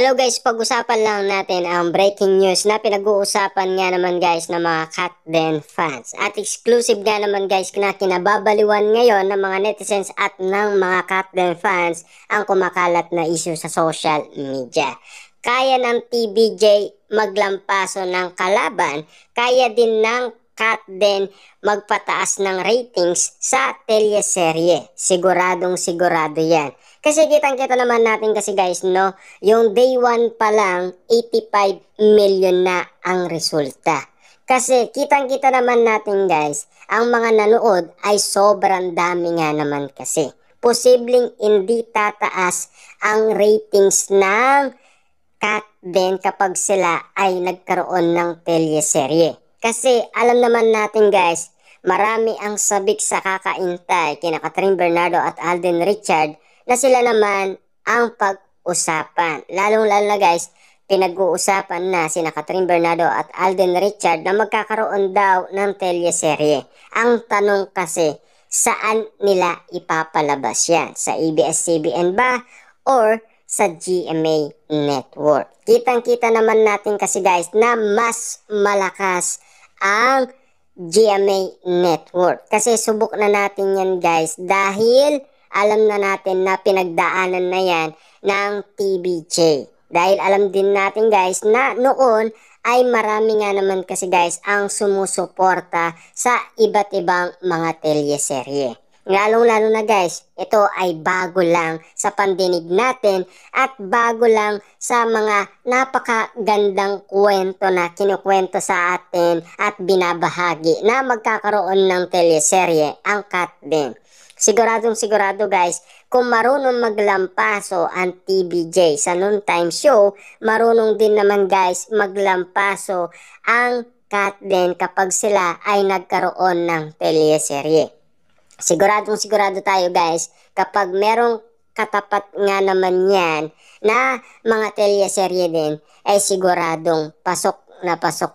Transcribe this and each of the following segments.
Hello guys, pag-usapan lang natin ang breaking news na pinag-uusapan nga naman guys ng mga Katden fans. At exclusive nga naman guys na kinababaliwan ngayon ng mga netizens at ng mga Katden fans ang kumakalat na issue sa social media. Kaya ng TBJ maglampaso ng kalaban, kaya din ng Katden magpataas ng ratings sa teleserye. Siguradong sigurado yan. Kasi kitang-kita naman natin kasi guys, no, yung day 1 pa lang, 85 million na ang resulta. Kasi kitang-kita naman natin guys, ang mga nanood ay sobrang dami nga naman kasi. Posibleng hindi tataas ang ratings ng Katden kapag sila ay nagkaroon ng teleserye. Kasi alam naman natin guys, marami ang sabik sa kakaintay kina Catherine Bernardo at Alden Richard na sila naman ang pag-usapan. Lalong-lalo na guys, pinag-uusapan na sina Catherine Bernardo at Alden Richard na magkakaroon daw ng teleserye. Ang tanong kasi, saan nila ipapalabas yan? Sa ABS-CBN ba? Or sa GMA Network? Kitang-kita naman natin kasi guys na mas malakas ang GMA Network. Kasi subok na natin yan guys dahil alam na natin na pinagdaanan na yan ng TBJ. Dahil alam din natin guys na noon ay marami nga naman kasi guys ang sumusuporta sa iba't ibang mga teleserye. Lalong-lalo na guys, ito ay bago lang sa pandinig natin at bago lang sa mga napakagandang kwento na kinukwento sa atin at binabahagi na magkakaroon ng teleserye ang Katden. Siguradong sigurado guys, kung marunong maglampaso ang TBJ sa noontime show, marunong din naman guys maglampaso ang Katden kapag sila ay nagkaroon ng teleserye. Siguradong sigurado tayo guys, kapag merong katapat nga naman yan na mga teleserye din, ay siguradong pasok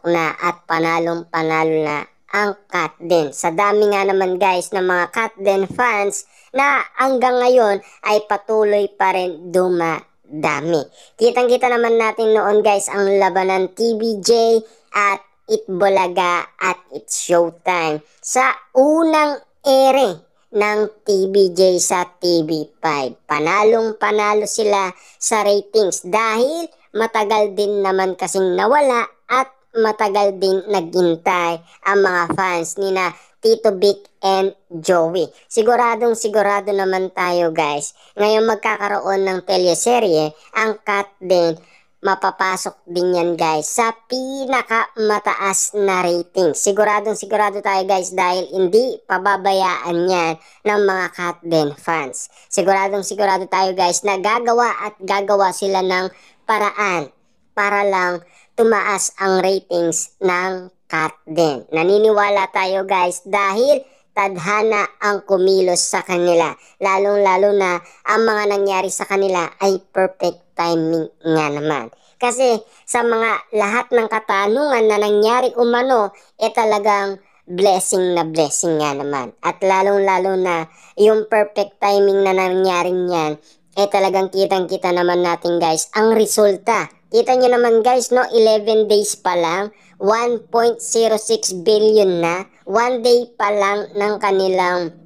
na at panalong-panalo na ang Katden. Sa dami nga naman guys ng mga Katden fans na hanggang ngayon ay patuloy pa rin dumadami. Kitang-kita naman natin noon guys ang labanan TBJ at Itbulaga at It's Showtime sa unang ere ng TBJ sa TV5. Panalong-panalo sila sa ratings dahil matagal din naman kasing nawala at matagal din naghintay ang mga fans ni na Tito Vic and Joey. Siguradong sigurado naman tayo guys, ngayon magkakaroon ng teleserye ang Katden. Mapapasok din yan guys sa pinakamataas na rating. Siguradong sigurado tayo guys dahil hindi pababayaan yan ng mga Katden fans. Siguradong sigurado tayo guys na gagawa sila ng paraan para lang tumaas ang ratings ng Katden. Naniniwala tayo guys dahil tadhana ang kumilos sa kanila. Lalong-lalo na ang mga nangyari sa kanila ay perfect timing nga naman. Kasi sa mga lahat ng katanungan na nangyari umano, talagang blessing na blessing nga naman. At lalong-lalo na yung perfect timing na nangyari niyan, talagang kitang-kita naman natin guys ang resulta. Kita nyo naman guys, no, 11 days pa lang, 1.06 billion na, 1 day pa lang ng kanilang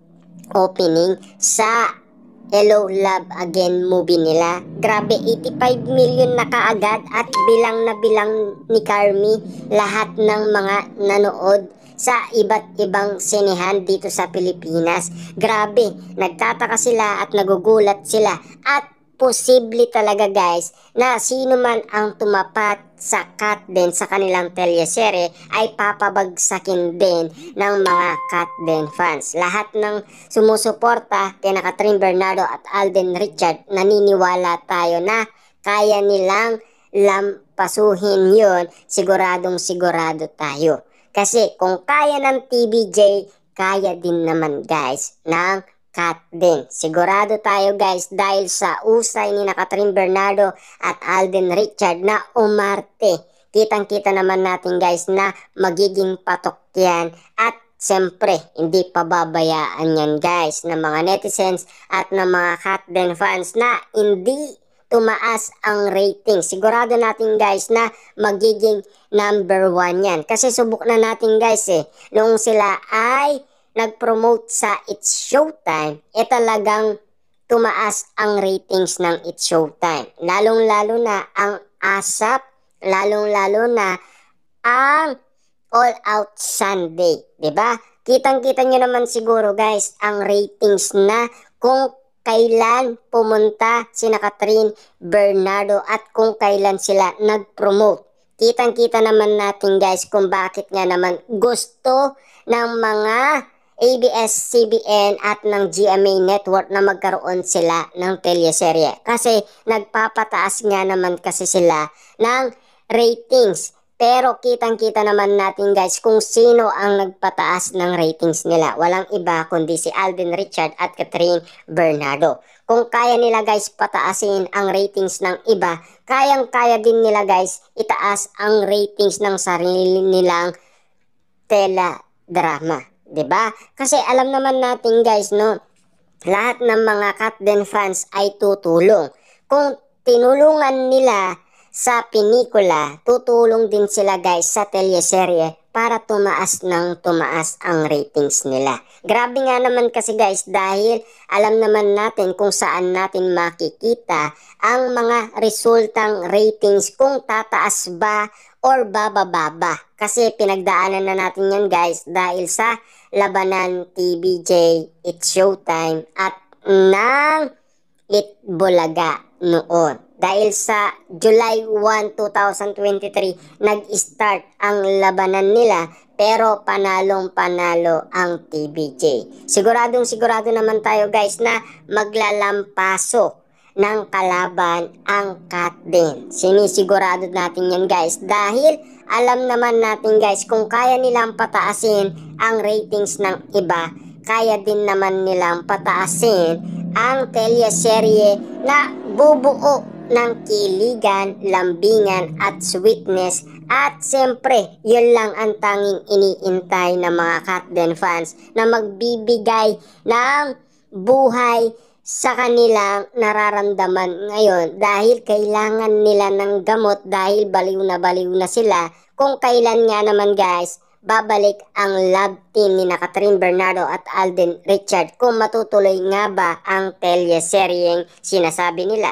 opening sa Hello Love Again movie nila. Grabe, 85 million na kaagad at bilang na bilang ni Carmi lahat ng mga nanood sa iba't ibang sinehan dito sa Pilipinas. Grabe, nagtataka sila at nagugulat sila at posible talaga guys na sino man ang tumapat sa Katden sa kanilang teleserye ay papabagsakin din ng mga Katden fans. Lahat ng sumusuporta kay Catherine Bernardo at Alden Richard, naniniwala tayo na kaya nilang lampasuhin yun. Siguradong sigurado tayo. Kasi kung kaya ng TBJ, kaya din naman guys ng Katden. Sigurado tayo guys dahil sa usay ni Catherine Bernardo at Alden Richard na umarte. Kitang-kita naman natin guys na magiging patok yan at siyempre hindi pababayaan yan guys ng mga netizens at ng mga Katden fans na hindi tumaas ang rating. Sigurado natin guys na magiging number 1 yan. Kasi subok na natin guys noong sila ay nag-promote sa It's Showtime, talagang tumaas ang ratings ng It's Showtime. Lalong-lalo na ang ASAP, lalong-lalo na ang All Out Sunday, 'di ba? Kitang-kita nyo naman siguro guys ang ratings na kung kailan pumunta sina Catherine Bernardo at kung kailan sila nag-promote. Kitang-kita naman natin guys kung bakit nga naman gusto ng mga ABS-CBN at ng GMA Network na magkaroon sila ng teleserye. Kasi nagpapataas nga naman kasi sila ng ratings. Pero kitang-kita naman natin guys kung sino ang nagpataas ng ratings nila. Walang iba kundi si Alden Richard at Catherine Bernardo. Kung kaya nila guys pataasin ang ratings ng iba, kayang-kaya din nila guys itaas ang ratings ng sarili nilang teledrama. 'Di ba? Kasi alam naman natin guys no, lahat ng mga Katden fans ay tutulong. Kung tinulungan nila sa pelikula, tutulong din sila guys sa teleserye para tumaas ng tumaas ang ratings nila. Grabe nga naman kasi guys dahil alam naman natin kung saan natin makikita ang mga resultang ratings kung tataas ba or bababa ba. Kasi pinagdaanan na natin yan guys dahil sa labanan TVJ, It's Showtime at ng Itbulaga noon. Dahil sa July 1, 2023, nag-start ang labanan nila pero panalong-panalo ang TVJ. Sigurado naman tayo guys na maglalampaso ng kalaban ang Katden. Sinisigurado natin yan guys dahil alam naman natin guys kung kaya nilang pataasin ang ratings ng iba, kaya din naman nilang pataasin ang teleserye na bubuo ng kiligan, lambingan at sweetness. At siyempre, yun lang ang tanging iniintay ng mga Katden fans na magbibigay ng buhay sa kanilang nararamdaman ngayon dahil kailangan nila ng gamot dahil baliw na sila. Kung kailan nga naman guys babalik ang love team ni Catherine Bernardo at Alden Richard, kung matutuloy nga ba ang teleseryeng sinasabi nila.